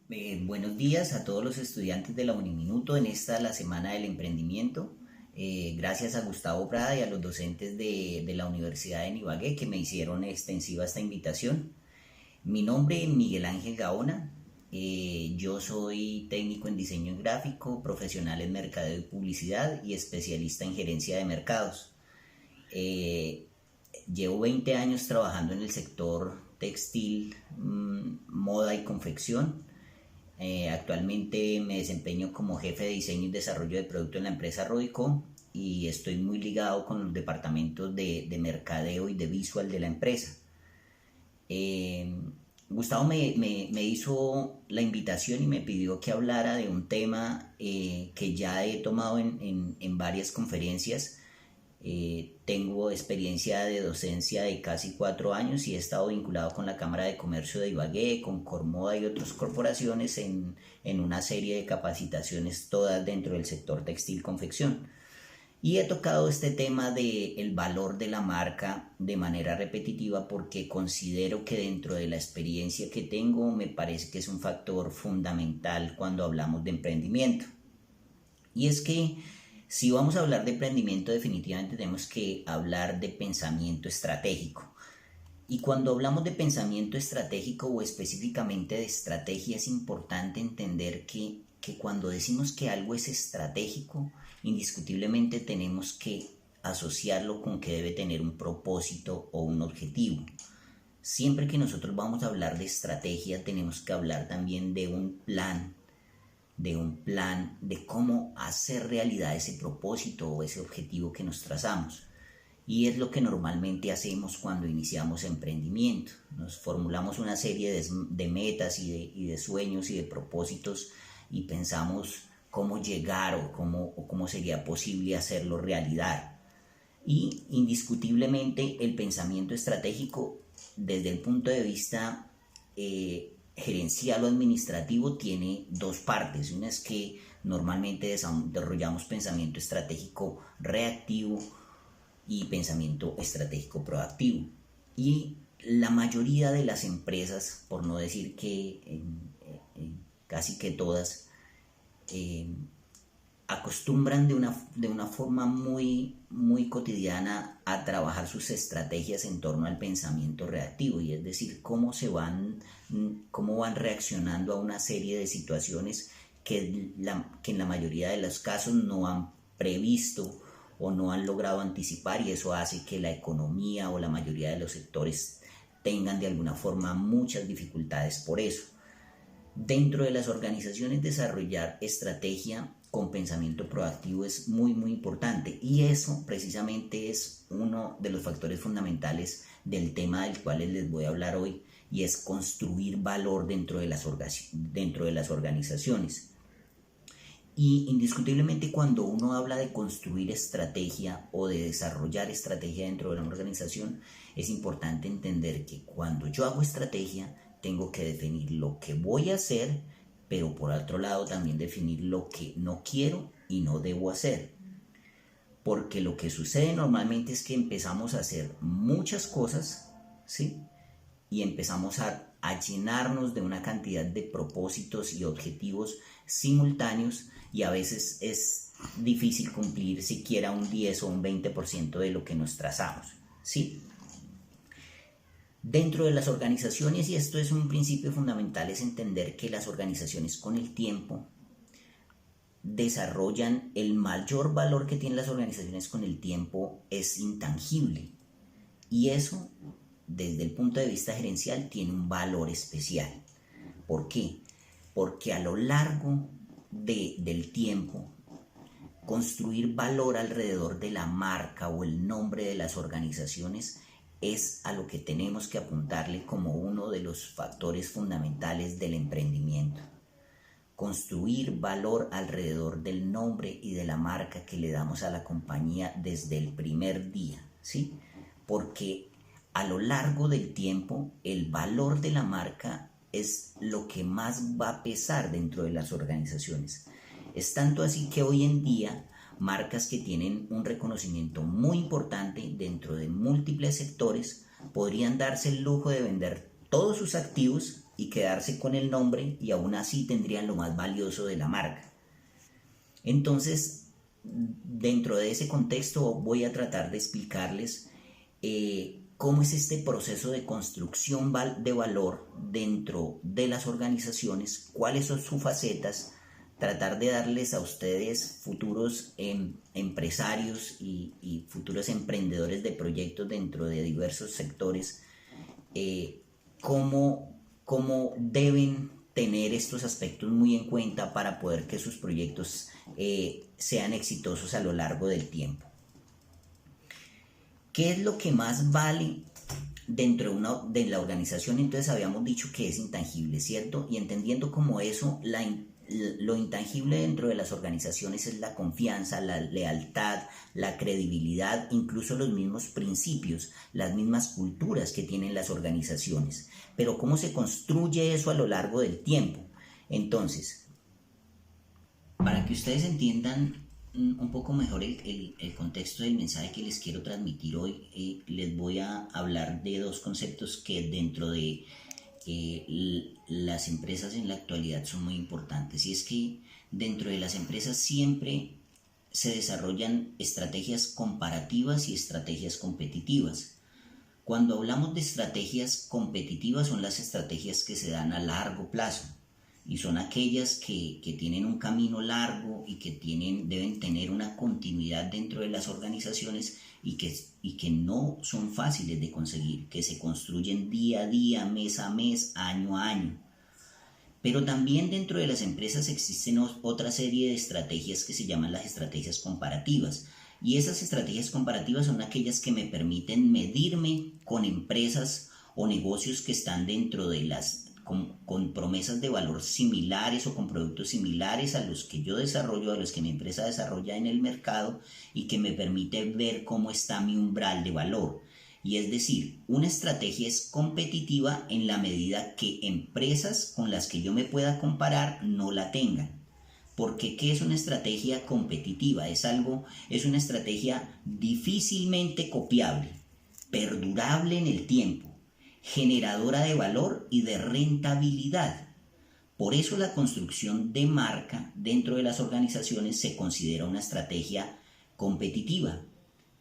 Buenos días a todos los estudiantes de la Uniminuto en la Semana del Emprendimiento. Gracias a Gustavo Prada y a los docentes de la Universidad de Ibagué que me hicieron extensiva esta invitación. Mi nombre es Miguel Ángel Gaona. Yo soy técnico en diseño gráfico, profesional en mercadeo y publicidad y especialista en gerencia de mercados. Eh, Llevo 20 años trabajando en el sector textil, moda y confección. Actualmente me desempeño como jefe de diseño y desarrollo de producto en la empresa Rodico y estoy muy ligado con los departamentos de mercadeo y de visual de la empresa. Eh, Gustavo me hizo la invitación y me pidió que hablara de un tema que ya he tomado en varias conferencias. Tengo experiencia de docencia de casi 4 años y he estado vinculado con la Cámara de Comercio de Ibagué, con Cormoda y otras corporaciones en una serie de capacitaciones, todas dentro del sector textil confección. Y he tocado este tema del valor de la marca de manera repetitiva porque considero que dentro de la experiencia que tengo me parece que es un factor fundamental cuando hablamos de emprendimiento. Y es que si vamos a hablar de emprendimiento, definitivamente tenemos que hablar de pensamiento estratégico. Y cuando hablamos de pensamiento estratégico o específicamente de estrategia, es importante entender que cuando decimos que algo es estratégico, indiscutiblemente tenemos que asociarlo con que debe tener un propósito o un objetivo. Siempre que nosotros vamos a hablar de estrategia, tenemos que hablar también de cómo hacer realidad ese propósito o ese objetivo que nos trazamos. Y es lo que normalmente hacemos cuando iniciamos emprendimiento. Nos formulamos una serie de metas y de sueños y de propósitos y pensamos cómo llegar o cómo sería posible hacerlo realidad. Y indiscutiblemente el pensamiento estratégico desde el punto de vista gerencial o administrativo tiene dos partes. Una es que normalmente desarrollamos pensamiento estratégico reactivo y pensamiento estratégico proactivo. Y la mayoría de las empresas, por no decir que casi que todas, acostumbran de una forma muy cotidiana a trabajar sus estrategias en torno al pensamiento reactivo, y es decir, cómo van reaccionando a una serie de situaciones que en la mayoría de los casos no han previsto o no han logrado anticipar, y eso hace que la economía o la mayoría de los sectores tengan de alguna forma muchas dificultades por eso. Dentro de las organizaciones, desarrollar estrategia con pensamiento proactivo es muy importante, y eso precisamente es uno de los factores fundamentales del tema del cual les voy a hablar hoy, y es construir valor dentro de las organizaciones. Y indiscutiblemente cuando uno habla de construir estrategia o de desarrollar estrategia dentro de una organización, es importante entender que cuando yo hago estrategia tengo que definir lo que voy a hacer, pero por otro lado también definir lo que no quiero y no debo hacer. Porque lo que sucede normalmente es que empezamos a hacer muchas cosas, ¿sí? Y empezamos a llenarnos de una cantidad de propósitos y objetivos simultáneos, y a veces es difícil cumplir siquiera un 10 o un 20% de lo que nos trazamos, ¿sí? Dentro de las organizaciones, y esto es un principio fundamental, es entender que las organizaciones con el tiempo desarrollan el mayor valor que tienen las organizaciones con el tiempo es intangible, y eso desde el punto de vista gerencial tiene un valor especial. ¿Por qué? Porque a lo largo del tiempo, construir valor alrededor de la marca o el nombre de las organizaciones es a lo que tenemos que apuntarle como uno de los factores fundamentales del emprendimiento. Construir valor alrededor del nombre y de la marca que le damos a la compañía desde el primer día, ¿sí? Porque a lo largo del tiempo el valor de la marca es lo que más va a pesar dentro de las organizaciones. Es tanto así que hoy en día marcas que tienen un reconocimiento muy importante dentro de múltiples sectores podrían darse el lujo de vender todos sus activos y quedarse con el nombre y aún así tendrían lo más valioso de la marca. Entonces, dentro de ese contexto voy a tratar de explicarles cómo es este proceso de construcción de valor dentro de las organizaciones, cuáles son sus facetas, tratar de darles a ustedes futuros empresarios y futuros emprendedores de proyectos dentro de diversos sectores, cómo deben tener estos aspectos muy en cuenta para poder que sus proyectos sean exitosos a lo largo del tiempo. ¿Qué es lo que más vale dentro de la organización? Entonces habíamos dicho que es intangible, ¿cierto? Y entendiendo como eso, lo intangible dentro de las organizaciones es la confianza, la lealtad, la credibilidad, incluso los mismos principios, las mismas culturas que tienen las organizaciones. Pero ¿cómo se construye eso a lo largo del tiempo? Entonces, para que ustedes entiendan un poco mejor el contexto del mensaje que les quiero transmitir hoy, les voy a hablar de dos conceptos que dentro de las empresas en la actualidad son muy importantes, y es que dentro de las empresas siempre se desarrollan estrategias comparativas y estrategias competitivas. Cuando hablamos de estrategias competitivas, son las estrategias que se dan a largo plazo y son aquellas que tienen un camino largo y que deben tener una continuidad dentro de las organizaciones y que no son fáciles de conseguir, que se construyen día a día, mes a mes, año a año. Pero también dentro de las empresas existen otra serie de estrategias que se llaman las estrategias comparativas. Y esas estrategias comparativas son aquellas que me permiten medirme con empresas o negocios que están dentro de con promesas de valor similares o con productos similares a los que yo desarrollo, a los que mi empresa desarrolla en el mercado, y que me permite ver cómo está mi umbral de valor. Y es decir, una estrategia es competitiva en la medida que empresas con las que yo me pueda comparar no la tengan. Porque ¿qué es una estrategia competitiva? Es una estrategia difícilmente copiable, perdurable en el tiempo, generadora de valor y de rentabilidad. Por eso la construcción de marca dentro de las organizaciones se considera una estrategia competitiva,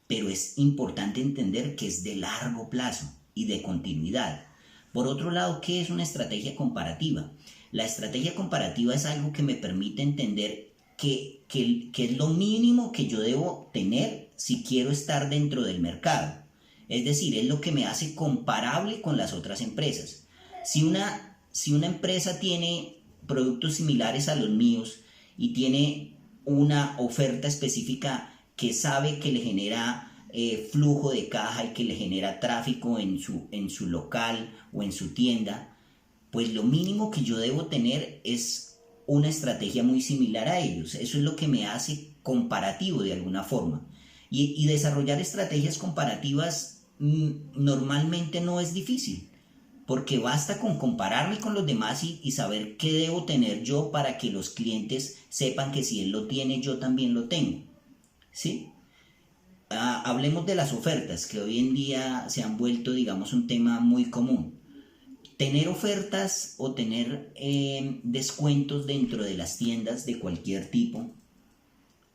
pero es importante entender que es de largo plazo y de continuidad. Por otro lado, ¿qué es una estrategia comparativa? La estrategia comparativa es algo que me permite entender que es lo mínimo que yo debo tener si quiero estar dentro del mercado. Es decir, es lo que me hace comparable con las otras empresas. Si una empresa tiene productos similares a los míos y tiene una oferta específica que sabe que le genera flujo de caja y que le genera tráfico en su local o en su tienda, pues lo mínimo que yo debo tener es una estrategia muy similar a ellos. Eso es lo que me hace comparativo de alguna forma. Y desarrollar estrategias comparativas normalmente no es difícil, porque basta con compararme con los demás y saber qué debo tener yo para que los clientes sepan que si él lo tiene, yo también lo tengo. ¿Sí? Hablemos de las ofertas, que hoy en día se han vuelto, digamos, un tema muy común. Tener ofertas o tener descuentos dentro de las tiendas de cualquier tipo,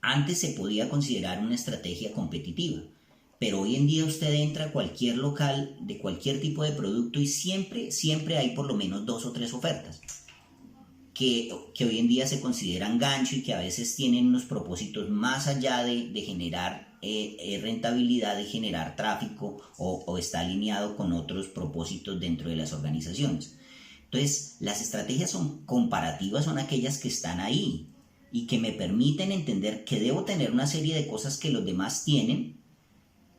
antes se podía considerar una estrategia competitiva, pero hoy en día usted entra a cualquier local de cualquier tipo de producto y siempre hay por lo menos 2 o 3 ofertas que hoy en día se consideran gancho y que a veces tienen unos propósitos más allá de generar rentabilidad, de generar tráfico o está alineado con otros propósitos dentro de las organizaciones. Entonces, las estrategias comparativas son aquellas que están ahí y que me permiten entender que debo tener una serie de cosas que los demás tienen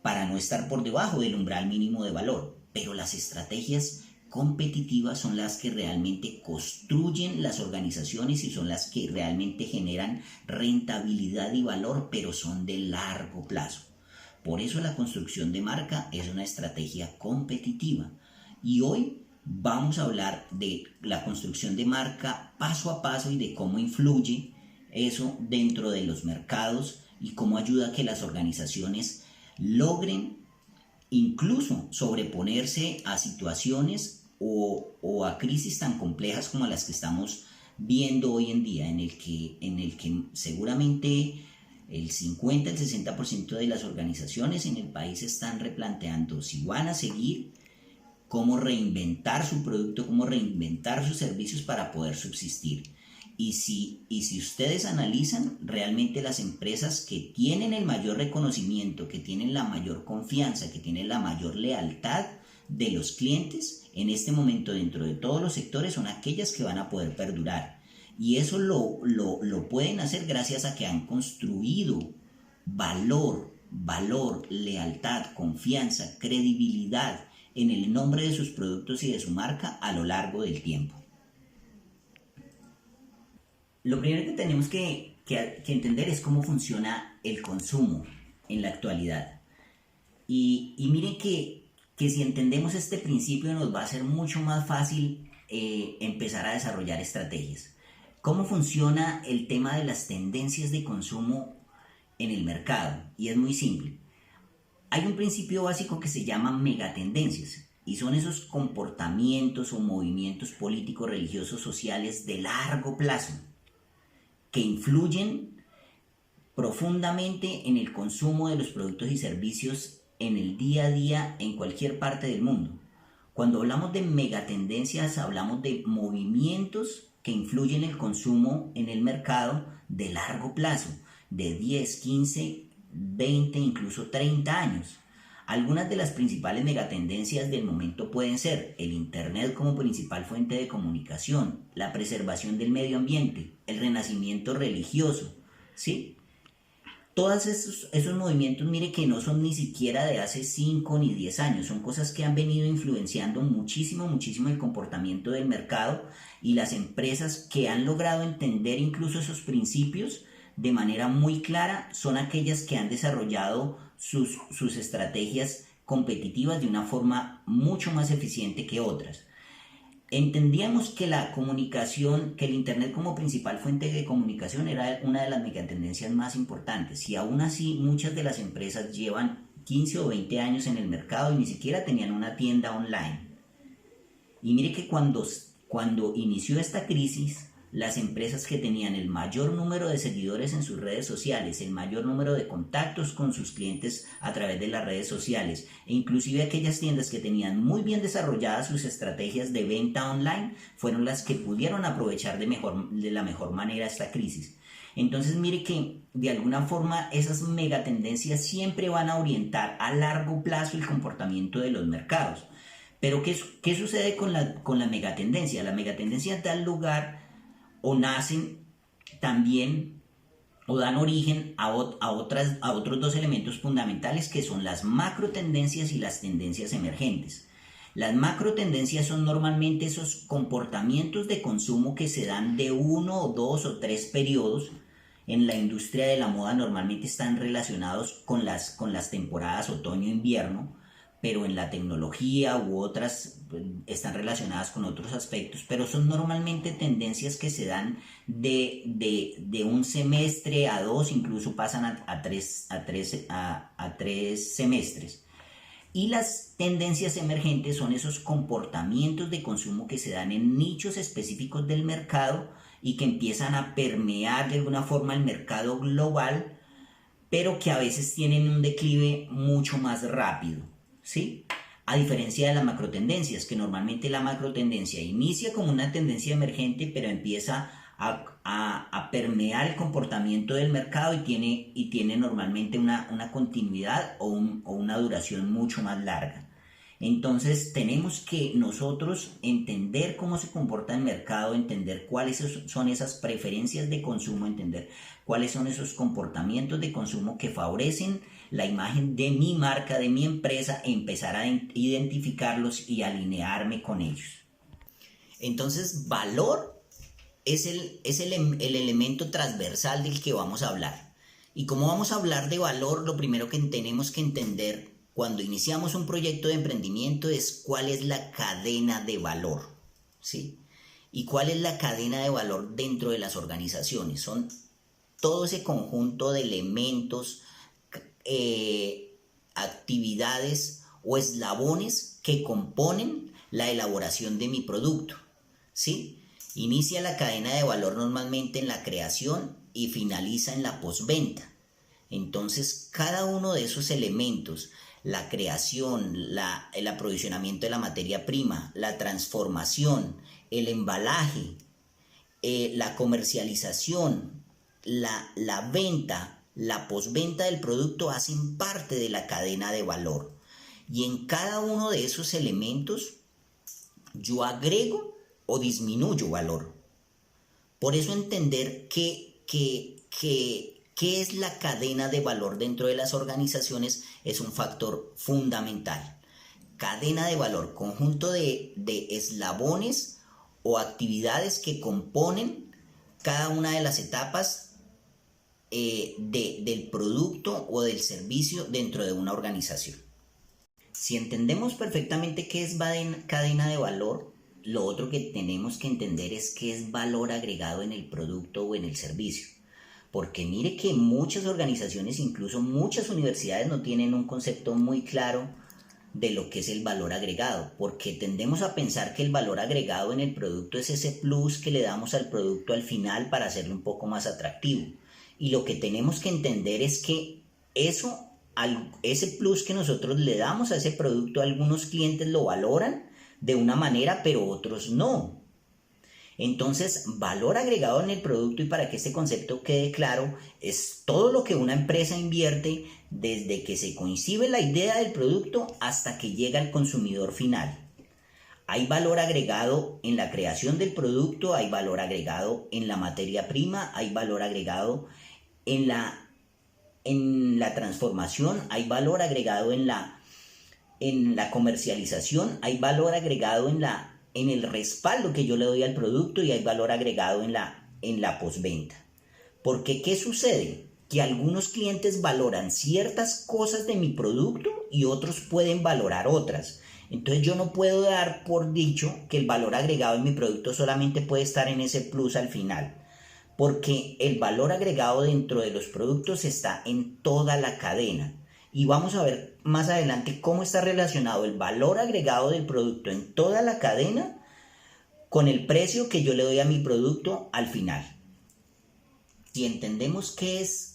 para no estar por debajo del umbral mínimo de valor. Pero las estrategias competitivas son las que realmente construyen las organizaciones y son las que realmente generan rentabilidad y valor, pero son de largo plazo. Por eso la construcción de marca es una estrategia competitiva. Y hoy vamos a hablar de la construcción de marca paso a paso y de cómo influye eso dentro de los mercados y cómo ayuda a que las organizaciones logren incluso sobreponerse a situaciones o a crisis tan complejas como las que estamos viendo hoy en día, en el que seguramente el 50 al 60% de las organizaciones en el país están replanteando si van a seguir, cómo reinventar su producto, cómo reinventar sus servicios para poder subsistir. Y si ustedes analizan, realmente las empresas que tienen el mayor reconocimiento, que tienen la mayor confianza, que tienen la mayor lealtad de los clientes, en este momento dentro de todos los sectores son aquellas que van a poder perdurar. Y eso lo pueden hacer gracias a que han construido valor, lealtad, confianza, credibilidad en el nombre de sus productos y de su marca a lo largo del tiempo. Lo primero que tenemos que entender es cómo funciona el consumo en la actualidad. Y miren que si entendemos este principio nos va a ser mucho más fácil empezar a desarrollar estrategias. ¿Cómo funciona el tema de las tendencias de consumo en el mercado? Y es muy simple. Hay un principio básico que se llama megatendencias y son esos comportamientos o movimientos políticos, religiosos, sociales de largo plazo que influyen profundamente en el consumo de los productos y servicios en el día a día en cualquier parte del mundo. Cuando hablamos de megatendencias, hablamos de movimientos que influyen el consumo en el mercado de largo plazo, de 10, 15, 20, incluso 30 años. Algunas de las principales megatendencias del momento pueden ser el Internet como principal fuente de comunicación, la preservación del medio ambiente, el renacimiento religioso, ¿sí? Todos esos movimientos, mire que no son ni siquiera de hace 5 ni 10 años, son cosas que han venido influenciando muchísimo el comportamiento del mercado y las empresas que han logrado entender incluso esos principios de manera muy clara son aquellas que han desarrollado sus estrategias competitivas de una forma mucho más eficiente que otras. Entendíamos que la comunicación, que el Internet como principal fuente de comunicación era una de las megatendencias más importantes y aún así muchas de las empresas llevan 15 o 20 años en el mercado y ni siquiera tenían una tienda online. Y mire que cuando inició esta crisis, las empresas que tenían el mayor número de seguidores en sus redes sociales, el mayor número de contactos con sus clientes a través de las redes sociales e inclusive aquellas tiendas que tenían muy bien desarrolladas sus estrategias de venta online fueron las que pudieron aprovechar de la mejor manera esta crisis. Entonces mire que de alguna forma esas megatendencias siempre van a orientar a largo plazo el comportamiento de los mercados. Pero ¿qué sucede con la megatendencia? La megatendencia da lugar o nacen también o dan origen a otros dos elementos fundamentales que son las macro tendencias y las tendencias emergentes. Las macro tendencias son normalmente esos comportamientos de consumo que se dan de 1 o 2 o 3 periodos. En la industria de la moda normalmente están relacionados con las temporadas otoño-invierno, pero en la tecnología u otras están relacionadas con otros aspectos, pero son normalmente tendencias que se dan de un semestre a 2, incluso pasan a tres semestres. Y las tendencias emergentes son esos comportamientos de consumo que se dan en nichos específicos del mercado y que empiezan a permear de alguna forma el mercado global, pero que a veces tienen un declive mucho más rápido, ¿sí? A diferencia de las macrotendencias, que normalmente la macrotendencia inicia como una tendencia emergente, pero empieza a permear el comportamiento del mercado y tiene normalmente una continuidad o una duración mucho más larga. Entonces tenemos que nosotros entender cómo se comporta el mercado, entender cuáles son esas preferencias de consumo, entender cuáles son esos comportamientos de consumo que favorecen la imagen de mi marca, de mi empresa, empezar a identificarlos y alinearme con ellos. Entonces, valor es el elemento transversal del que vamos a hablar. Y como vamos a hablar de valor, lo primero que tenemos que entender cuando iniciamos un proyecto de emprendimiento es cuál es la cadena de valor, ¿sí? Y cuál es la cadena de valor dentro de las organizaciones. Son todo ese conjunto de elementos, actividades o eslabones que componen la elaboración de mi producto, ¿sí? Inicia la cadena de valor normalmente en la creación y finaliza en la postventa. Entonces, cada uno de esos elementos, la creación, el aprovisionamiento de la materia prima, la transformación, el embalaje, la comercialización, la venta, la postventa del producto hacen parte de la cadena de valor. Y en cada uno de esos elementos yo agrego o disminuyo valor. Por eso entender qué es la cadena de valor dentro de las organizaciones es un factor fundamental. Cadena de valor, conjunto de eslabones o actividades que componen cada una de las etapas del producto o del servicio dentro de una organización. Si entendemos perfectamente qué es cadena de valor, lo otro que tenemos que entender es qué es valor agregado en el producto o en el servicio. Porque mire que muchas organizaciones, incluso muchas universidades, no tienen un concepto muy claro de lo que es el valor agregado, porque tendemos a pensar que el valor agregado en el producto es ese plus que le damos al producto al final para hacerlo un poco más atractivo. Y lo que tenemos que entender es que ese plus que nosotros le damos a ese producto, algunos clientes lo valoran de una manera, pero otros no. Entonces, valor agregado en el producto, y para que este concepto quede claro, es todo lo que una empresa invierte desde que se concibe la idea del producto hasta que llega al consumidor final. Hay valor agregado en la creación del producto, hay valor agregado en la materia prima, hay valor agregado en la transformación, hay valor agregado en la comercialización, hay valor agregado en el respaldo que yo le doy al producto, y hay valor agregado en la postventa. Porque ¿qué sucede? Que algunos clientes valoran ciertas cosas de mi producto y otros pueden valorar otras. Entonces yo no puedo dar por dicho que el valor agregado en mi producto solamente puede estar en ese plus al final, porque el valor agregado dentro de los productos está en toda la cadena. Y vamos a ver más adelante cómo está relacionado el valor agregado del producto en toda la cadena con el precio que yo le doy a mi producto al final. Si entendemos qué es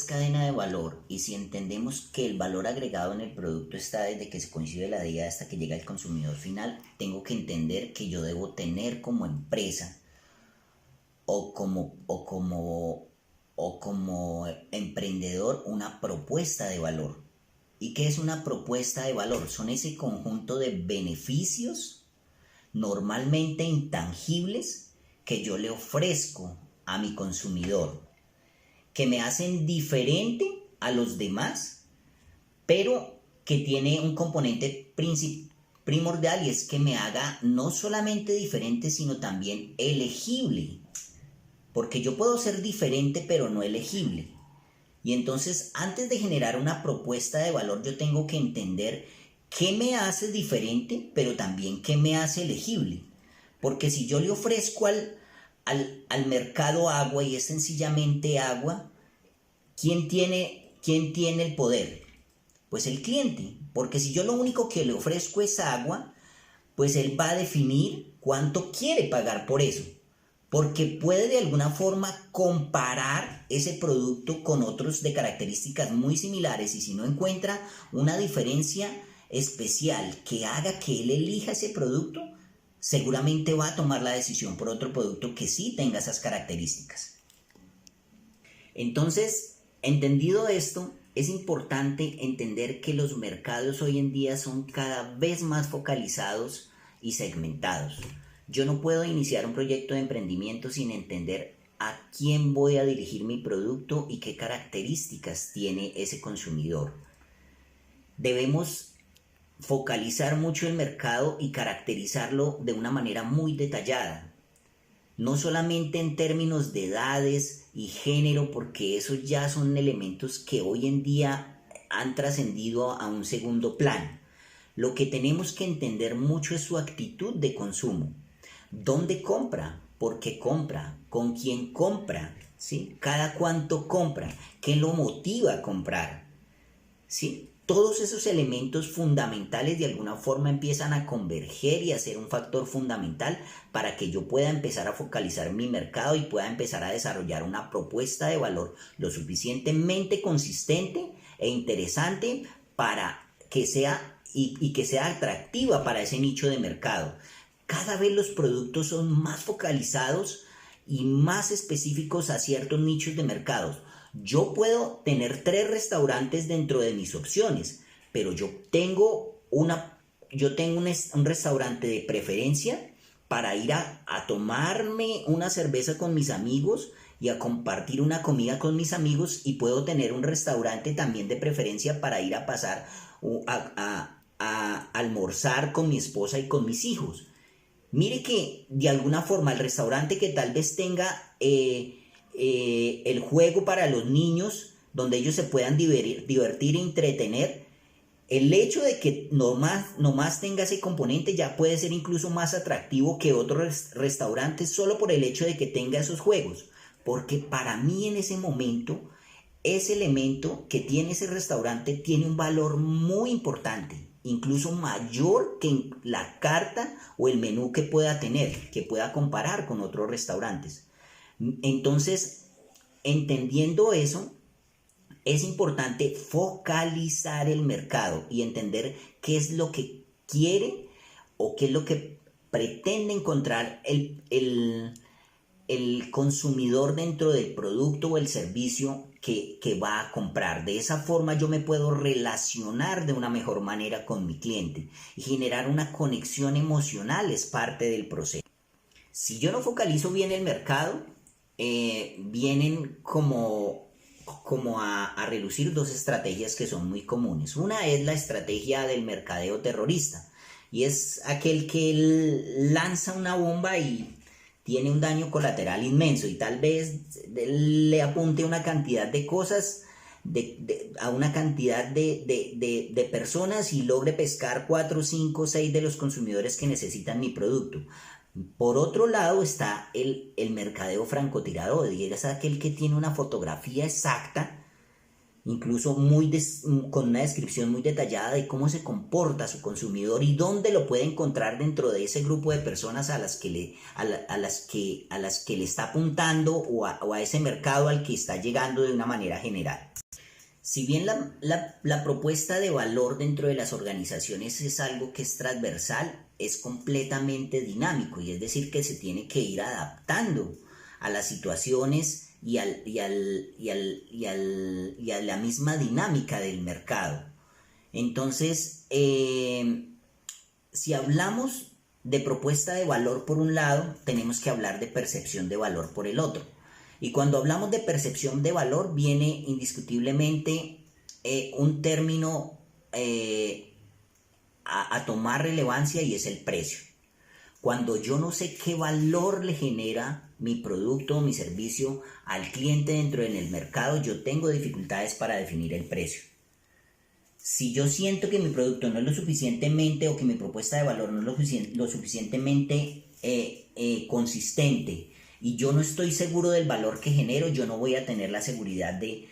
cadena de valor, y si entendemos que el valor agregado en el producto está desde que se concibe la idea hasta que llega al consumidor final, tengo que entender que yo debo tener como empresa o como emprendedor una propuesta de valor. ¿Y qué es una propuesta de valor? Son ese conjunto de beneficios normalmente intangibles que yo le ofrezco a mi consumidor, que me hacen diferente a los demás, pero que tiene un componente primordial, y es que me haga no solamente diferente, sino también elegible. Porque yo puedo ser diferente pero no elegible. Y entonces, antes de generar una propuesta de valor, yo tengo que entender qué me hace diferente, pero también qué me hace elegible. Porque si yo le ofrezco al mercado agua y es sencillamente agua, ¿quién tiene el poder? Pues el cliente. Porque si yo lo único que le ofrezco es agua, pues él va a definir cuánto quiere pagar por eso. Porque puede de alguna forma comparar ese producto con otros de características muy similares, y si no encuentra una diferencia especial que haga que él elija ese producto, seguramente va a tomar la decisión por otro producto que sí tenga esas características. Entonces, entendido esto, es importante entender que los mercados hoy en día son cada vez más focalizados y segmentados. Yo no puedo iniciar un proyecto de emprendimiento sin entender a quién voy a dirigir mi producto y qué características tiene ese consumidor. Debemos focalizar mucho el mercado y caracterizarlo de una manera muy detallada. No solamente en términos de edades y género, porque esos ya son elementos que hoy en día han trascendido a un segundo plano. Lo que tenemos que entender mucho es su actitud de consumo. ¿Dónde compra? ¿Por qué compra? ¿Con quién compra? ¿Sí? ¿Cada cuánto compra? ¿Qué lo motiva a comprar? ¿Sí? todos esos elementos fundamentales de alguna forma empiezan a converger y a ser un factor fundamental para que yo pueda empezar a focalizar mi mercado y pueda empezar a desarrollar una propuesta de valor lo suficientemente consistente e interesante para que sea y que sea atractiva para ese nicho de mercado. Cada vez los productos son más focalizados y más específicos a ciertos nichos de mercados. Yo puedo tener 3 restaurantes dentro de mis opciones, pero yo tengo un restaurante de preferencia para ir a tomarme una cerveza con mis amigos y a compartir una comida con mis amigos, y puedo tener un restaurante también de preferencia para ir a pasar a almorzar con mi esposa y con mis hijos. Mire que de alguna forma el restaurante que tal vez tenga el juego para los niños, donde ellos se puedan divertir e entretener, el hecho de que nomás tenga ese componente ya puede ser incluso más atractivo que otros restaurantes, solo por el hecho de que tenga esos juegos. Porque para mí en ese momento, ese elemento que tiene ese restaurante tiene un valor muy importante, incluso mayor que la carta o el menú que pueda tener, que pueda comparar con otros restaurantes. Entonces, entendiendo eso, es importante focalizar el mercado y entender qué es lo que quiere o qué es lo que pretende encontrar el consumidor dentro del producto o el servicio que va a comprar. De esa forma yo me puedo relacionar de una mejor manera con mi cliente y generar una conexión emocional. Es parte del proceso. Si yo no focalizo bien el mercado, vienen como a relucir 2 estrategias que son muy comunes. Una es la estrategia del mercadeo terrorista, y es aquel que lanza una bomba y tiene un daño colateral inmenso, y tal vez le apunte una cantidad de cosas a una cantidad de personas y logre pescar 4, 5, 6 de los consumidores que necesitan mi producto. Por otro lado está el mercadeo francotirador, y es aquel que tiene una fotografía exacta, incluso con una descripción muy detallada de cómo se comporta su consumidor y dónde lo puede encontrar dentro de ese grupo de personas a las que le está apuntando, o a ese mercado al que está llegando de una manera general. Si bien la propuesta de valor dentro de las organizaciones es algo que es transversal, es completamente dinámico, y es decir, que se tiene que ir adaptando a las situaciones y a la misma dinámica del mercado. Entonces, si hablamos de propuesta de valor por un lado, tenemos que hablar de percepción de valor por el otro. Y cuando hablamos de percepción de valor, viene indiscutiblemente un término a tomar relevancia, y es el precio. Cuando yo no sé qué valor le genera mi producto o mi servicio al cliente dentro del mercado, yo tengo dificultades para definir el precio. Si yo siento que mi producto no es lo suficientemente, o que mi propuesta de valor no es lo suficientemente consistente, y yo no estoy seguro del valor que genero, yo no voy a tener la seguridad de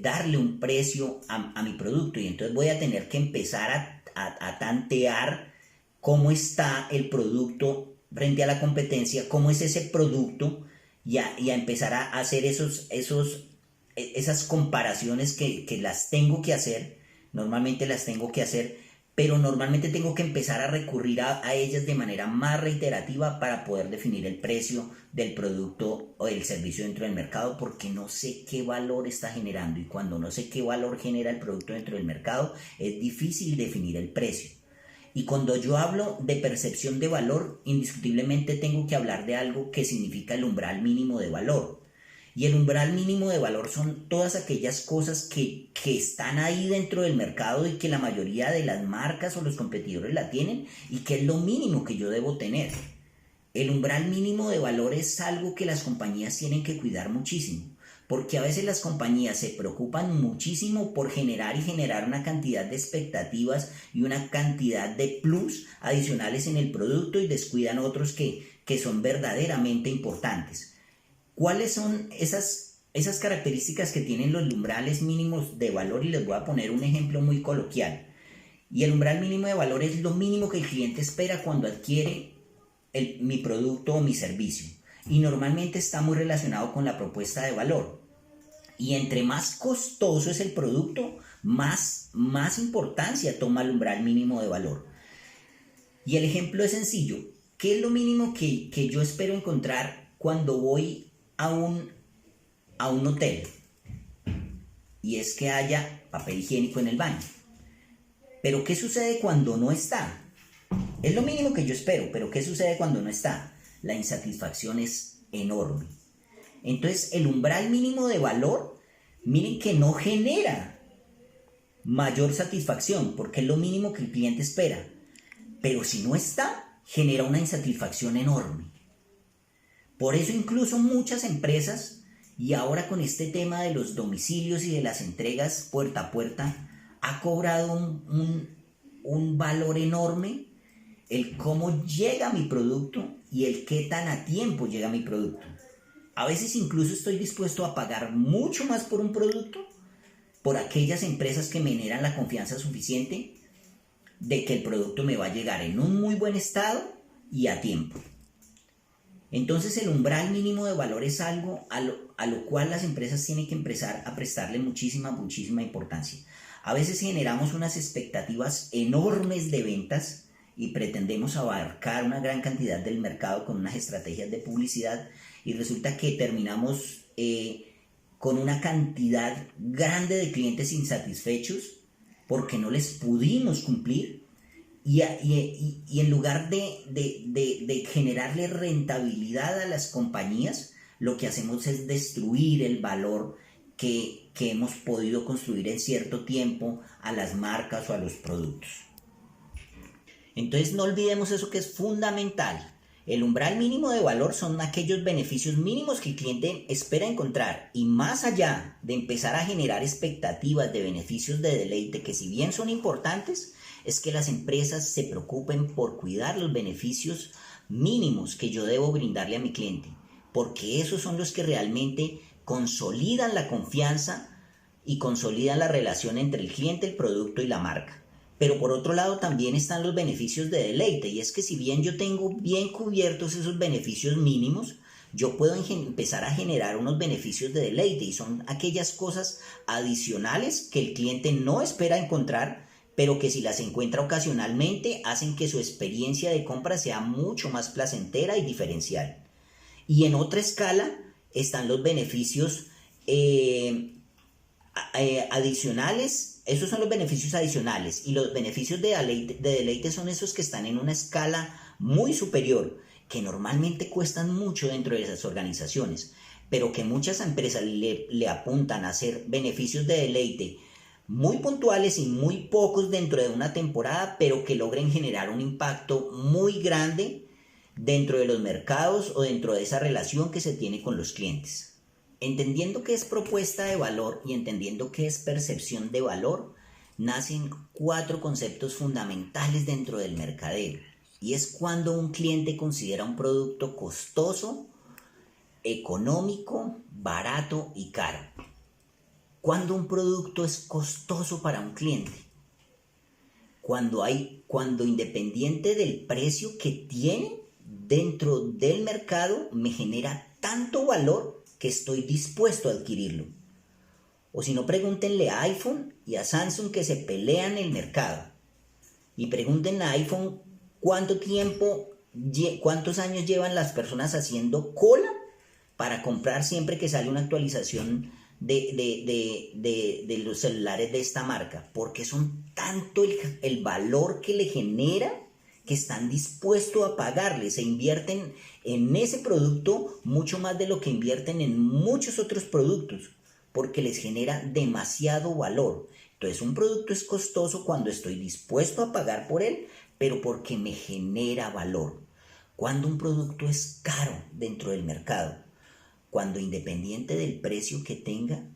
darle un precio a mi producto, y entonces voy a tener que empezar a tantear cómo está el producto frente a la competencia, cómo es ese producto, y a empezar a hacer esas comparaciones que las tengo que hacer. Normalmente las tengo que hacer, pero normalmente tengo que empezar a recurrir a ellas de manera más reiterativa para poder definir el precio del producto o del servicio dentro del mercado, porque no sé qué valor está generando, y cuando no sé qué valor genera el producto dentro del mercado, es difícil definir el precio. Y cuando yo hablo de percepción de valor, indiscutiblemente tengo que hablar de algo que significa el umbral mínimo de valor. Y el umbral mínimo de valor son todas aquellas cosas que están ahí dentro del mercado y que la mayoría de las marcas o los competidores la tienen, y que es lo mínimo que yo debo tener. El umbral mínimo de valor es algo que las compañías tienen que cuidar muchísimo, porque a veces las compañías se preocupan muchísimo por generar una cantidad de expectativas y una cantidad de plus adicionales en el producto, y descuidan otros que son verdaderamente importantes. ¿Cuáles son esas esas características que tienen los umbrales mínimos de valor, y les voy a poner un ejemplo muy coloquial. Y el umbral mínimo de valor es lo mínimo que el cliente espera cuando adquiere mi producto o mi servicio. Y normalmente está muy relacionado con la propuesta de valor. Y entre más costoso es el producto, más importancia toma el umbral mínimo de valor. Y el ejemplo es sencillo. ¿Qué es lo mínimo que yo espero encontrar cuando voy a un hotel? Y es que haya papel higiénico en el baño. Pero ¿qué sucede cuando no está? Es lo mínimo que yo espero, pero ¿qué sucede cuando no está? La insatisfacción es enorme. Entonces, el umbral mínimo de valor, miren que no genera mayor satisfacción, porque es lo mínimo que el cliente espera. Pero si no está, genera una insatisfacción enorme. Por eso incluso muchas empresas, y ahora con este tema de los domicilios y de las entregas puerta a puerta, ha cobrado un valor enorme el cómo llega mi producto y el qué tan a tiempo llega mi producto. A veces incluso estoy dispuesto a pagar mucho más por un producto, por aquellas empresas que me generan la confianza suficiente de que el producto me va a llegar en un muy buen estado y a tiempo. Entonces el umbral mínimo de valor es algo a lo cual las empresas tienen que empezar a prestarle muchísima importancia. A veces generamos unas expectativas enormes de ventas y pretendemos abarcar una gran cantidad del mercado con unas estrategias de publicidad, y resulta que terminamos con una cantidad grande de clientes insatisfechos porque no les pudimos cumplir, y en lugar de generarle rentabilidad a las compañías, lo que hacemos es destruir el valor que hemos podido construir en cierto tiempo a las marcas o a los productos. Entonces no olvidemos eso que es fundamental. El umbral mínimo de valor son aquellos beneficios mínimos que el cliente espera encontrar, y más allá de empezar a generar expectativas de beneficios de deleite, que si bien son importantes, es que las empresas se preocupen por cuidar los beneficios mínimos que yo debo brindarle a mi cliente, porque esos son los que realmente consolidan la confianza y consolidan la relación entre el cliente, el producto y la marca. Pero por otro lado también están los beneficios de deleite, y es que si bien yo tengo bien cubiertos esos beneficios mínimos, yo puedo empezar a generar unos beneficios de deleite, y son aquellas cosas adicionales que el cliente no espera encontrar, pero que si las encuentra ocasionalmente hacen que su experiencia de compra sea mucho más placentera y diferencial. Y en otra escala están los beneficios adicionales. Esos son los beneficios adicionales, y los beneficios de deleite son esos que están en una escala muy superior, que normalmente cuestan mucho dentro de esas organizaciones, pero que muchas empresas le apuntan a hacer beneficios de deleite muy puntuales y muy pocos dentro de una temporada, pero que logren generar un impacto muy grande dentro de los mercados o dentro de esa relación que se tiene con los clientes. Entendiendo qué es propuesta de valor y entendiendo qué es percepción de valor, nacen 4 conceptos fundamentales dentro del mercadeo. Y es cuando un cliente considera un producto costoso, económico, barato y caro. Cuando un producto es costoso para un cliente, cuando independiente del precio que tiene dentro del mercado, me genera tanto valor que estoy dispuesto a adquirirlo. O si no, pregúntenle a iPhone y a Samsung, que se pelean en el mercado, y pregúntenle a iPhone cuántos años llevan las personas haciendo cola para comprar siempre que sale una actualización de los celulares de esta marca, porque son tanto el valor que le genera que están dispuestos a pagarle. Se invierten en ese producto mucho más de lo que invierten en muchos otros productos, porque les genera demasiado valor. Entonces un producto es costoso cuando estoy dispuesto a pagar por él, pero porque me genera valor. Cuando un producto es caro dentro del mercado, cuando independiente del precio que tenga,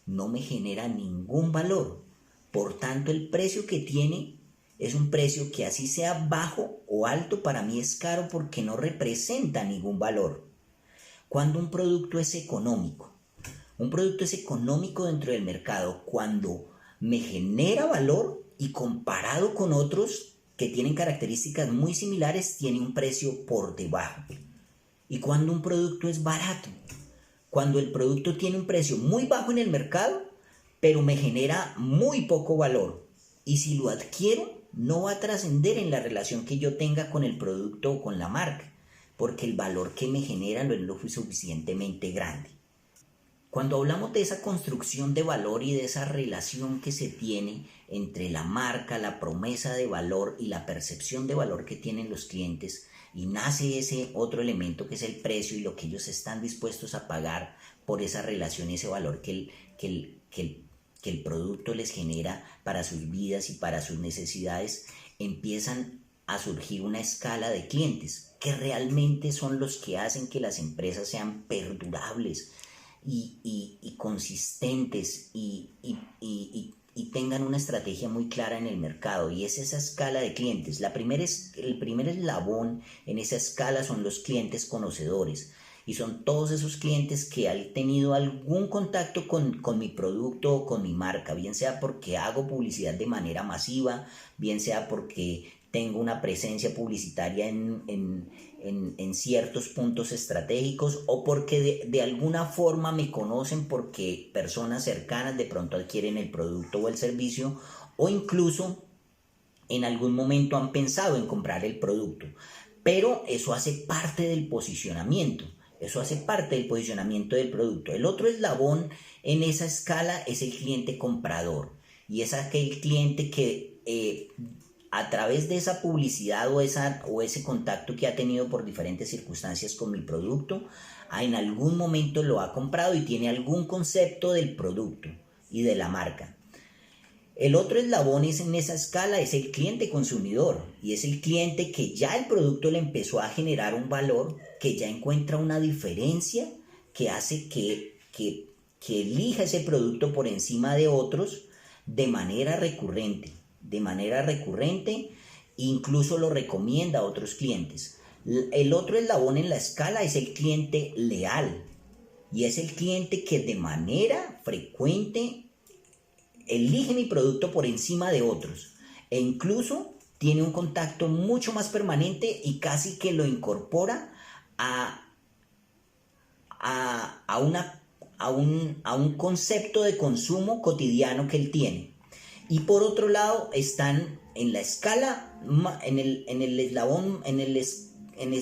no me genera ningún valor. Por tanto, el precio que tiene es un precio que, así sea bajo o alto, para mí es caro porque no representa ningún valor. Cuando un producto es económico, Un producto es económico dentro del mercado cuando me genera valor y comparado con otros que tienen características muy similares, tiene un precio por debajo. Y cuando un producto es barato, cuando el producto tiene un precio muy bajo en el mercado, pero me genera muy poco valor. Y si lo adquiero, no va a trascender en la relación que yo tenga con el producto o con la marca, porque el valor que me genera no es lo suficientemente grande. Cuando hablamos de esa construcción de valor y de esa relación que se tiene entre la marca, la promesa de valor y la percepción de valor que tienen los clientes, y nace ese otro elemento que es el precio y lo que ellos están dispuestos a pagar por esa relación y ese valor que el producto les genera para sus vidas y para sus necesidades, empiezan a surgir una escala de clientes que realmente son los que hacen que las empresas sean perdurables y consistentes y tengan una estrategia muy clara en el mercado, y es esa escala de clientes. El primer eslabón en esa escala son los clientes conocedores, y son todos esos clientes que han tenido algún contacto con mi producto o con mi marca, bien sea porque hago publicidad de manera masiva, bien sea porque tengo una presencia publicitaria en ciertos puntos estratégicos, o porque de alguna forma me conocen porque personas cercanas de pronto adquieren el producto o el servicio, o incluso en algún momento han pensado en comprar el producto. Pero eso hace parte del posicionamiento. Eso hace parte del posicionamiento del producto. El otro eslabón en esa escala es el cliente comprador. Y es aquel cliente que a través de esa publicidad o ese contacto que ha tenido por diferentes circunstancias con mi producto, en algún momento lo ha comprado y tiene algún concepto del producto y de la marca. El otro eslabón en esa escala es el cliente consumidor, y es el cliente que ya el producto le empezó a generar un valor, que ya encuentra una diferencia que hace que elija ese producto por encima de otros de manera recurrente. Incluso lo recomienda a otros clientes. El otro eslabón en la escala es el cliente leal, y es el cliente que de manera frecuente elige mi producto por encima de otros, e incluso tiene un contacto mucho más permanente y casi que lo incorpora a un concepto de consumo cotidiano que él tiene. Y por otro lado están en la escala, en el eslabón, en el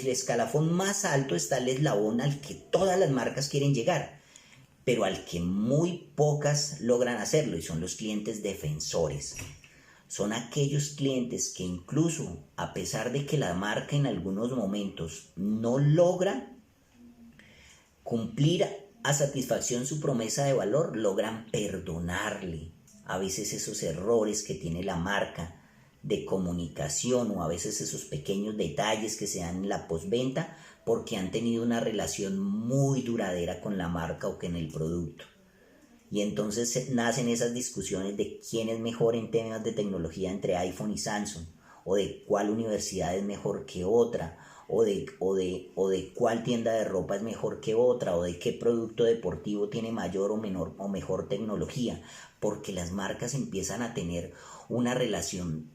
escalafón más alto está el eslabón al que todas las marcas quieren llegar, pero al que muy pocas logran hacerlo, y son los clientes defensores. Son aquellos clientes que incluso a pesar de que la marca en algunos momentos no logra cumplir a satisfacción su promesa de valor, logran perdonarle a veces esos errores que tiene la marca de comunicación, o a veces esos pequeños detalles que se dan en la postventa, porque han tenido una relación muy duradera con la marca o con el producto. Y entonces nacen esas discusiones de quién es mejor en temas de tecnología entre iPhone y Samsung, o de cuál universidad es mejor que otra, o de cuál tienda de ropa es mejor que otra, o de qué producto deportivo tiene mayor o mejor tecnología, porque las marcas empiezan a tener una relación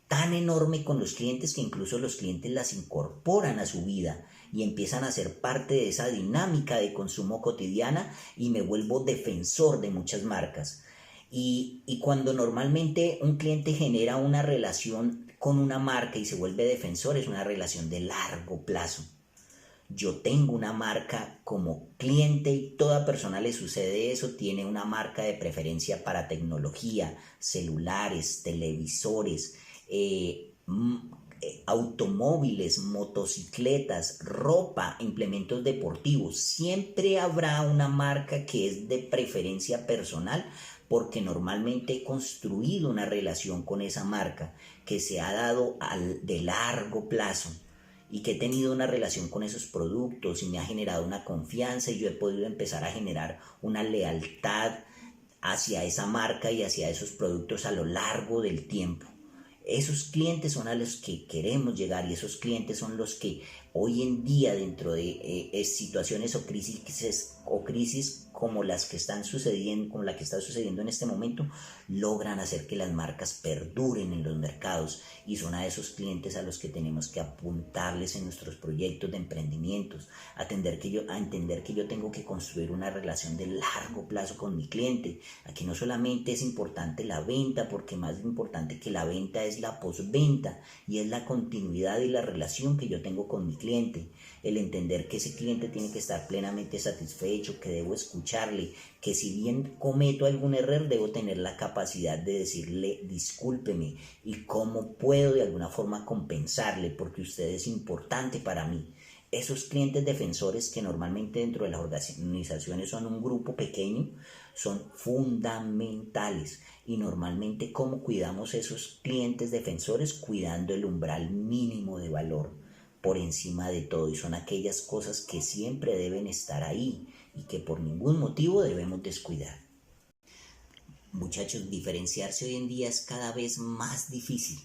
tan enorme con los clientes que incluso los clientes las incorporan a su vida y empiezan a ser parte de esa dinámica de consumo cotidiana, y me vuelvo defensor de muchas marcas. Y cuando normalmente un cliente genera una relación con una marca y se vuelve defensor, es una relación de largo plazo. Yo tengo una marca como cliente, y toda persona le sucede eso, tiene una marca de preferencia para tecnología, celulares, televisores, automóviles, motocicletas, ropa, implementos deportivos. Siempre habrá una marca que es de preferencia personal, porque normalmente he construido una relación con esa marca que se ha dado de largo plazo, y que he tenido una relación con esos productos y me ha generado una confianza, y yo he podido empezar a generar una lealtad hacia esa marca y hacia esos productos a lo largo del tiempo. Esos clientes son a los que queremos llegar, y esos clientes son los que hoy en día, dentro de situaciones o crisis como las que están sucediendo, como la que está sucediendo en este momento, logran hacer que las marcas perduren en los mercados y son a esos clientes a los que tenemos que apuntarles en nuestros proyectos de emprendimientos, a entender que yo tengo que construir una relación de largo plazo con mi cliente. Aquí no solamente es importante la venta, porque más importante que la venta es la postventa y es la continuidad y la relación que yo tengo con mi cliente. El entender que ese cliente tiene que estar plenamente satisfecho, que debo escucharle, que si bien cometo algún error, debo tener la capacidad de decirle discúlpeme y cómo puedo de alguna forma compensarle, porque usted es importante para mí. Esos clientes defensores, que normalmente dentro de las organizaciones son un grupo pequeño, son fundamentales. Y normalmente, ¿cómo cuidamos esos clientes defensores? Cuidando el umbral mínimo de valor por encima de todo, y son aquellas cosas que siempre deben estar ahí y que por ningún motivo debemos descuidar. Muchachos, diferenciarse hoy en día es cada vez más difícil.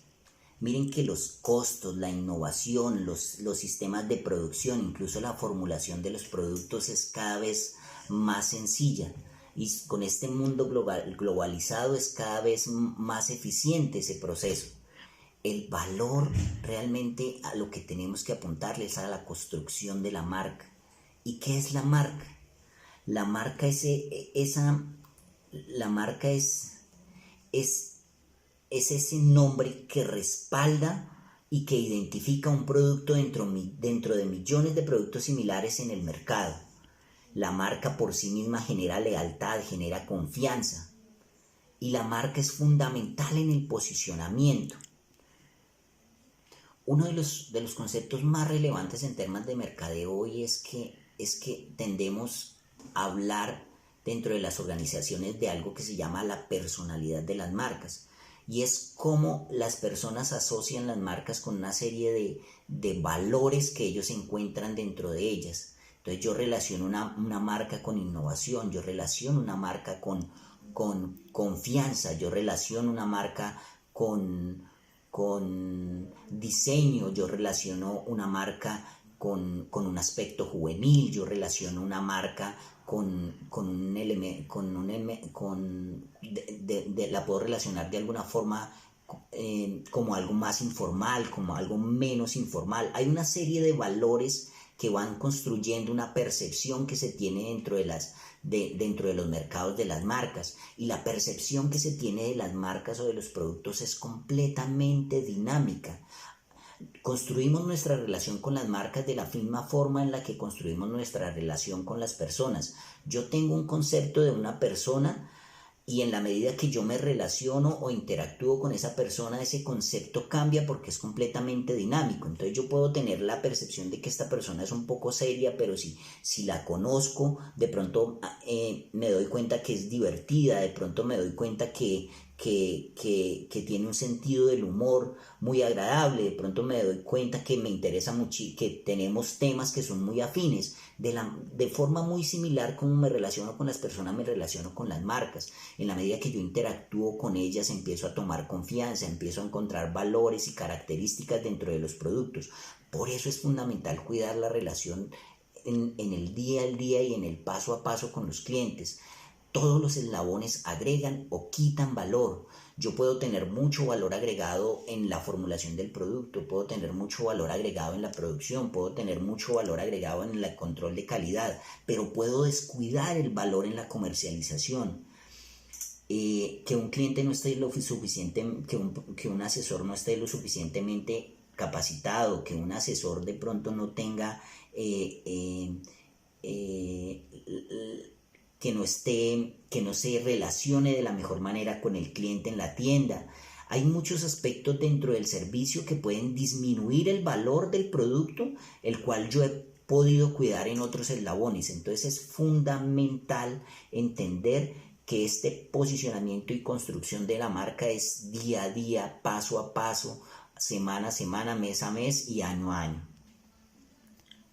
Miren que los costos, la innovación, los sistemas de producción, incluso la formulación de los productos es cada vez más sencilla. Y con este mundo globalizado es cada vez más eficiente ese proceso. El valor realmente a lo que tenemos que apuntarle es a la construcción de la marca. ¿Y qué es la marca? La marca es ese nombre que respalda y que identifica un producto dentro de millones de productos similares en el mercado. La marca por sí misma genera lealtad, genera confianza. Y la marca es fundamental en el posicionamiento. Uno de los conceptos más relevantes en temas de mercadeo hoy es que tendemos a hablar dentro de las organizaciones de algo que se llama la personalidad de las marcas. Y es cómo las personas asocian las marcas con una serie de valores que ellos encuentran dentro de ellas. Entonces yo relaciono una marca con innovación, yo relaciono una marca con confianza, yo relaciono una marca con diseño, yo relaciono una marca con un aspecto juvenil, yo relaciono una marca la puedo relacionar de alguna forma como algo más informal, como algo menos informal. Hay una serie de valores que van construyendo una percepción que se tiene dentro de los mercados de las marcas, y la percepción que se tiene de las marcas o de los productos es completamente dinámica. Construimos nuestra relación con las marcas de la misma forma en la que construimos nuestra relación con las personas. Yo tengo un concepto de una persona y en la medida que yo me relaciono o interactúo con esa persona, ese concepto cambia porque es completamente dinámico. Entonces yo puedo tener la percepción de que esta persona es un poco seria, pero si la conozco, de pronto me doy cuenta que es divertida, de pronto me doy cuenta que tiene un sentido del humor muy agradable, de pronto me doy cuenta que me interesa mucho, que tenemos temas que son muy afines. De forma muy similar como me relaciono con las personas, me relaciono con las marcas. En la medida que yo interactúo con ellas, empiezo a tomar confianza, empiezo a encontrar valores y características dentro de los productos. Por eso es fundamental cuidar la relación en el día al día y en el paso a paso con los clientes. Todos los eslabones agregan o quitan valor. Yo puedo tener mucho valor agregado en la formulación del producto, puedo tener mucho valor agregado en la producción, puedo tener mucho valor agregado en el control de calidad, pero puedo descuidar el valor en la comercialización. Que un cliente no esté lo suficiente, que un asesor no esté lo suficientemente capacitado, que un asesor de pronto no tenga que no se relacione de la mejor manera con el cliente en la tienda. Hay muchos aspectos dentro del servicio que pueden disminuir el valor del producto, el cual yo he podido cuidar en otros eslabones. Entonces es fundamental entender que este posicionamiento y construcción de la marca es día a día, paso a paso, semana a semana, mes a mes y año a año.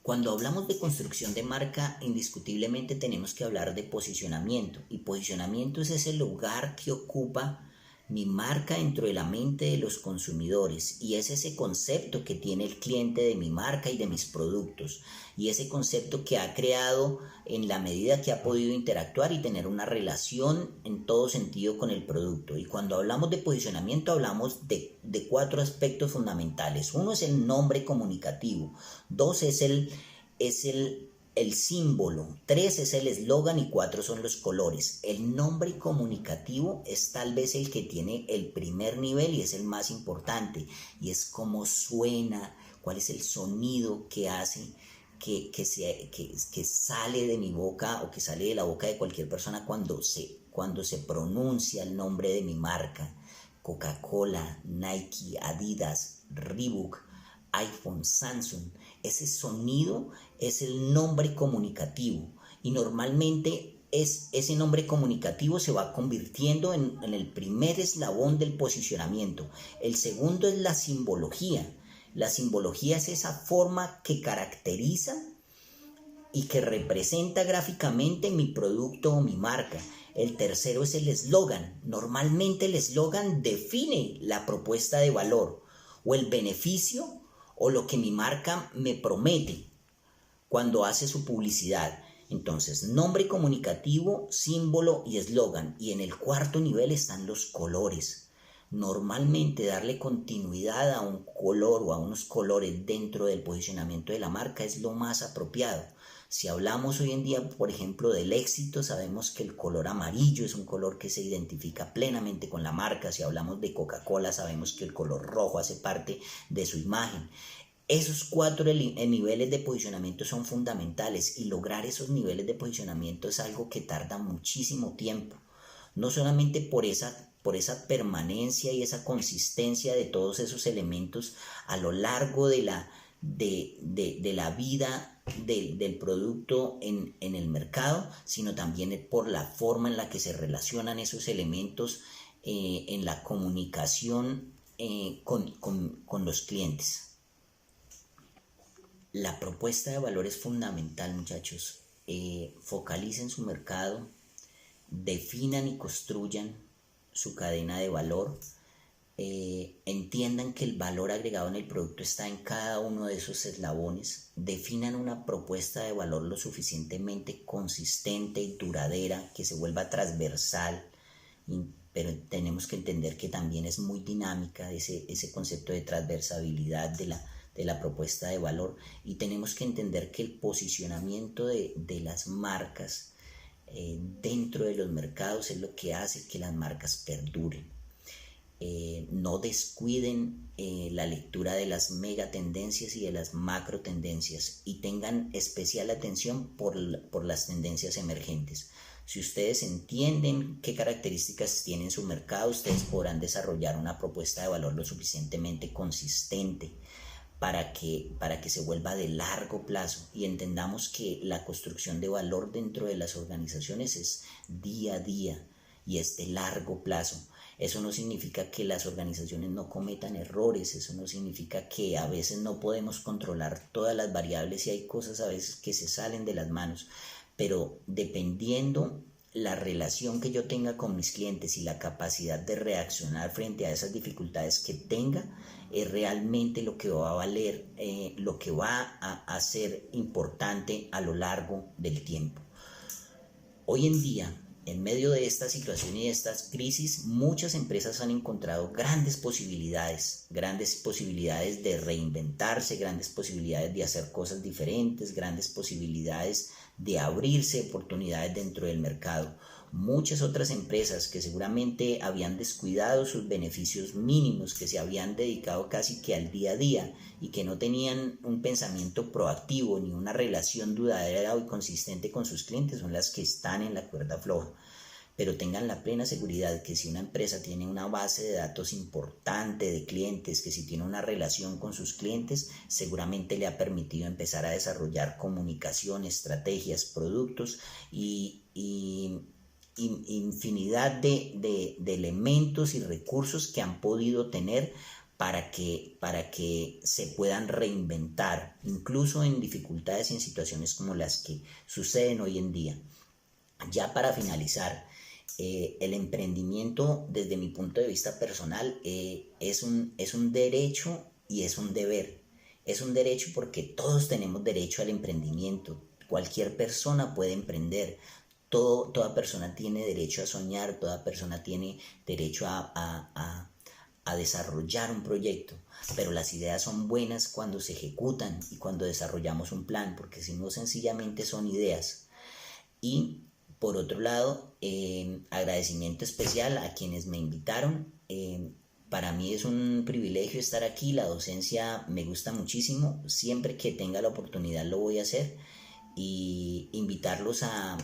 Cuando hablamos de construcción de marca, indiscutiblemente tenemos que hablar de posicionamiento. Y posicionamiento es ese lugar que ocupa mi marca dentro de la mente de los consumidores, y es ese concepto que tiene el cliente de mi marca y de mis productos, y ese concepto que ha creado en la medida que ha podido interactuar y tener una relación en todo sentido con el producto. Y cuando hablamos de posicionamiento hablamos de 4 aspectos fundamentales. 1 es el nombre comunicativo, 2 es el símbolo, 3 es el eslogan y 4 son los colores. El nombre comunicativo es tal vez el que tiene el primer nivel y es el más importante, y es cómo suena, cuál es el sonido que hace que sale de mi boca o que sale de la boca de cualquier persona cuando se pronuncia el nombre de mi marca. Coca-Cola, Nike, Adidas, Reebok, iPhone, Samsung. Ese sonido es el nombre comunicativo, y normalmente ese nombre comunicativo se va convirtiendo en el primer eslabón del posicionamiento. El segundo es la simbología. La simbología es esa forma que caracteriza y que representa gráficamente mi producto o mi marca. El tercero es el eslogan. Normalmente el eslogan define la propuesta de valor o el beneficio o lo que mi marca me promete cuando hace su publicidad. Entonces, nombre comunicativo, símbolo y eslogan. Y en el cuarto nivel están los colores. Normalmente darle continuidad a un color o a unos colores dentro del posicionamiento de la marca es lo más apropiado. Si hablamos hoy en día, por ejemplo, del éxito, sabemos que el color amarillo es un color que se identifica plenamente con la marca. Si hablamos de Coca-Cola, sabemos que el color rojo hace parte de su imagen. Esos 4 niveles de posicionamiento son fundamentales, y lograr esos niveles de posicionamiento es algo que tarda muchísimo tiempo. No solamente por esa permanencia y esa consistencia de todos esos elementos a lo largo de la vida del producto en el mercado, sino también por la forma en la que se relacionan esos elementos en la comunicación con los clientes. La propuesta de valor es fundamental, muchachos. Focalicen su mercado, definan y construyan su cadena de valor, entiendan que el valor agregado en el producto está en cada uno de esos eslabones, definan una propuesta de valor lo suficientemente consistente y duradera que se vuelva transversal, pero tenemos que entender que también es muy dinámica ese concepto de transversalidad de la propuesta de valor, y tenemos que entender que el posicionamiento de las marcas dentro de los mercados es lo que hace que las marcas perduren. No descuiden la lectura de las megatendencias y de las macro tendencias, y tengan especial atención por las tendencias emergentes. Si ustedes entienden qué características tiene su mercado, ustedes podrán desarrollar una propuesta de valor lo suficientemente consistente para que se vuelva de largo plazo, y entendamos que la construcción de valor dentro de las organizaciones es día a día y es de largo plazo. Eso no significa que las organizaciones no cometan errores, eso no significa que a veces no podemos controlar todas las variables y hay cosas a veces que se salen de las manos, pero dependiendo la relación que yo tenga con mis clientes y la capacidad de reaccionar frente a esas dificultades que tenga, es realmente lo que va a valer, lo que va a ser importante a lo largo del tiempo. Hoy en día, en medio de esta situación y de estas crisis, muchas empresas han encontrado grandes posibilidades de reinventarse, grandes posibilidades de hacer cosas diferentes, grandes posibilidades de abrirse oportunidades dentro del mercado. Muchas otras empresas que seguramente habían descuidado sus beneficios mínimos, que se habían dedicado casi que al día a día y que no tenían un pensamiento proactivo ni una relación duradera y consistente con sus clientes, son las que están en la cuerda floja. Pero tengan la plena seguridad que si una empresa tiene una base de datos importante de clientes, que si tiene una relación con sus clientes, seguramente le ha permitido empezar a desarrollar comunicación, estrategias, productos y infinidad de elementos y recursos que han podido tener para que se puedan reinventar, incluso en dificultades y en situaciones como las que suceden hoy en día. Ya para finalizar, el emprendimiento desde mi punto de vista personal es un derecho y es un deber. Es un derecho porque todos tenemos derecho al emprendimiento. Cualquier persona puede emprender. Toda persona tiene derecho a soñar, toda persona tiene derecho a desarrollar un proyecto, pero las ideas son buenas cuando se ejecutan y cuando desarrollamos un plan, porque si no sencillamente son ideas. Y por otro lado, agradecimiento especial a quienes me invitaron. Para mí es un privilegio estar aquí, la docencia me gusta muchísimo, siempre que tenga la oportunidad lo voy a hacer y invitarlos a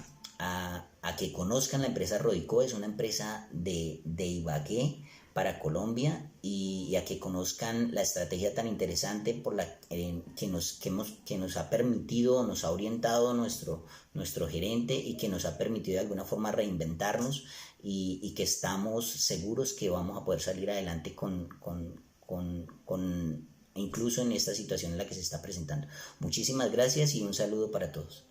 que conozcan la empresa Rodico. Es una empresa de Ibagué para Colombia, y a que conozcan la estrategia tan interesante por la que nos ha permitido, nos ha orientado nuestro gerente, y que nos ha permitido de alguna forma reinventarnos, y que estamos seguros que vamos a poder salir adelante incluso en esta situación en la que se está presentando. Muchísimas gracias y un saludo para todos.